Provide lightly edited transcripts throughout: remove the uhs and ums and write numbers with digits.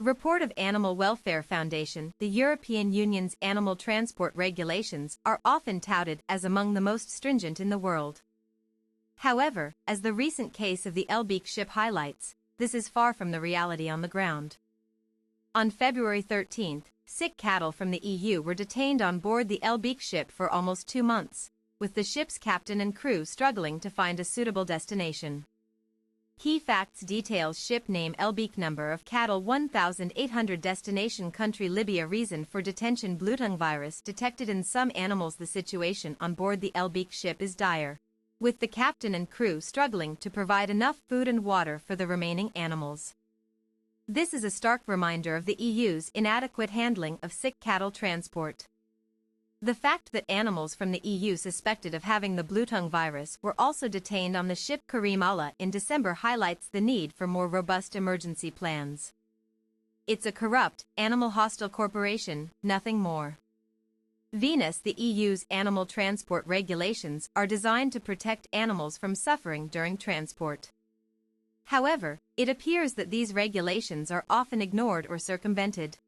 Report of Animal Welfare Foundation. The European Union's animal transport regulations are often touted as among the most stringent in the world. However, as the recent case of the Elbeik ship highlights, this is far from the reality on the ground. On February 13, sick cattle from the EU were detained on board the Elbeik ship for almost 2 months, with the ship's captain and crew struggling to find a suitable destination. Key facts: details: ship name Elbeik, number of cattle 1,800, destination country Libya, reason for detention bluetongue virus detected in some animals. The situation on board the Elbeik ship is dire, with the captain and crew struggling to provide enough food and water for the remaining animals. This is a stark reminder of the EU's inadequate handling of sick cattle transport. The fact that animals from the EU suspected of having the bluetongue virus were also detained on the ship Karim Allah in December highlights the need for more robust emergency plans. It's a corrupt, animal-hostile corporation, nothing more. Venus. The EU's animal transport regulations are designed to protect animals from suffering during transport. However, it appears that these regulations are often ignored or circumvented.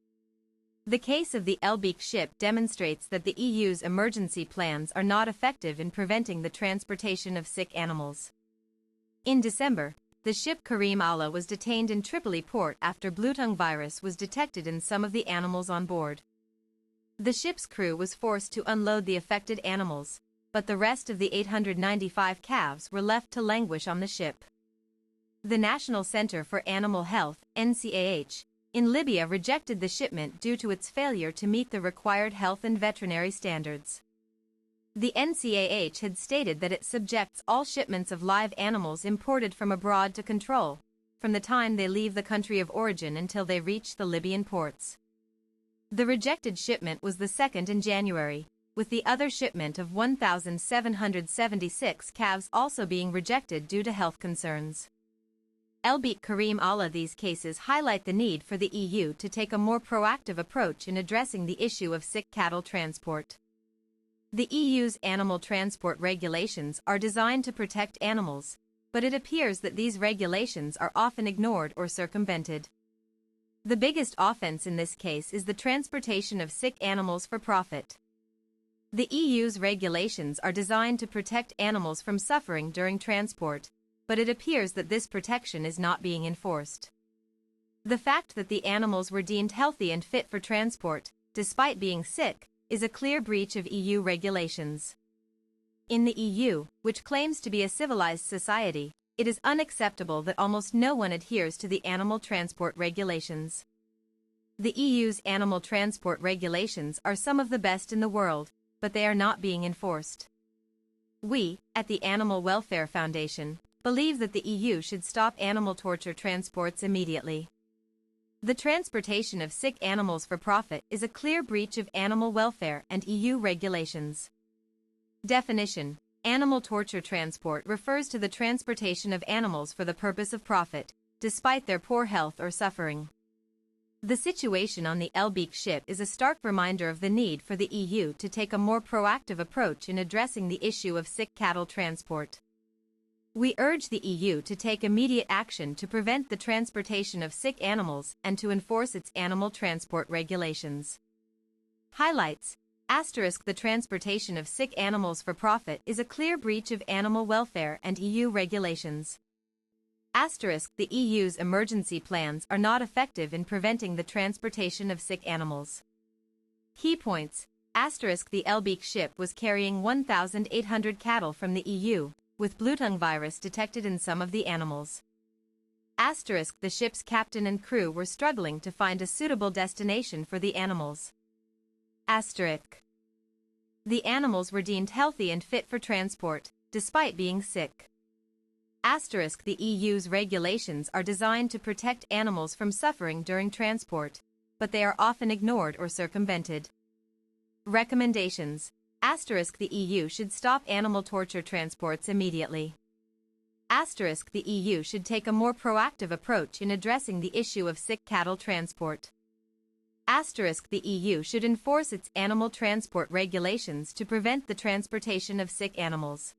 The case of the Elbeik ship demonstrates that the EU's emergency plans are not effective in preventing the transportation of sick animals. In December, the ship Karim Allah was detained in Tripoli port after bluetongue virus was detected in some of the animals on board. The ship's crew was forced to unload the affected animals, but the rest of the 895 calves were left to languish on the ship. The National Center for Animal Health, NCAH, in Libya rejected the shipment due to its failure to meet the required health and veterinary standards. The NCAH had stated that it subjects all shipments of live animals imported from abroad to control, from the time they leave the country of origin until they reach the Libyan ports. The rejected shipment was the second in January, with the other shipment of 1,776 calves also being rejected due to health concerns. Elbeik, Karim Allah. These cases highlight the need for the EU to take a more proactive approach in addressing the issue of sick cattle transport. The EU's animal transport regulations are designed to protect animals, but it appears that these regulations are often ignored or circumvented. The biggest offense in this case is the transportation of sick animals for profit. The EU's regulations are designed to protect animals from suffering during transport, but it appears that this protection is not being enforced. The fact that the animals were deemed healthy and fit for transport, despite being sick, is a clear breach of EU regulations. In the EU, which claims to be a civilized society, it is unacceptable that almost no one adheres to the animal transport regulations. The EU's animal transport regulations are some of the best in the world, but they are not being enforced. We, at the Animal Welfare Foundation, believe that the EU should stop animal torture transports immediately. The transportation of sick animals for profit is a clear breach of animal welfare and EU regulations. Definition: animal torture transport refers to the transportation of animals for the purpose of profit, despite their poor health or suffering. The situation on the Elbeik ship is a stark reminder of the need for the EU to take a more proactive approach in addressing the issue of sick cattle transport. We urge the EU to take immediate action to prevent the transportation of sick animals and to enforce its animal transport regulations. Highlights: the transportation of sick animals for profit is a clear breach of animal welfare and EU regulations. The EU's emergency plans are not effective in preventing the transportation of sick animals. Key points: the Elbeik ship was carrying 1,800 cattle from the EU, with bluetongue virus detected in some of the animals. The ship's captain and crew were struggling to find a suitable destination for the animals. The animals were deemed healthy and fit for transport, despite being sick. The EU's regulations are designed to protect animals from suffering during transport, but they are often ignored or circumvented. Recommendations: the EU should stop animal torture transports immediately. The EU should take a more proactive approach in addressing the issue of sick cattle transport. The EU should enforce its animal transport regulations to prevent the transportation of sick animals.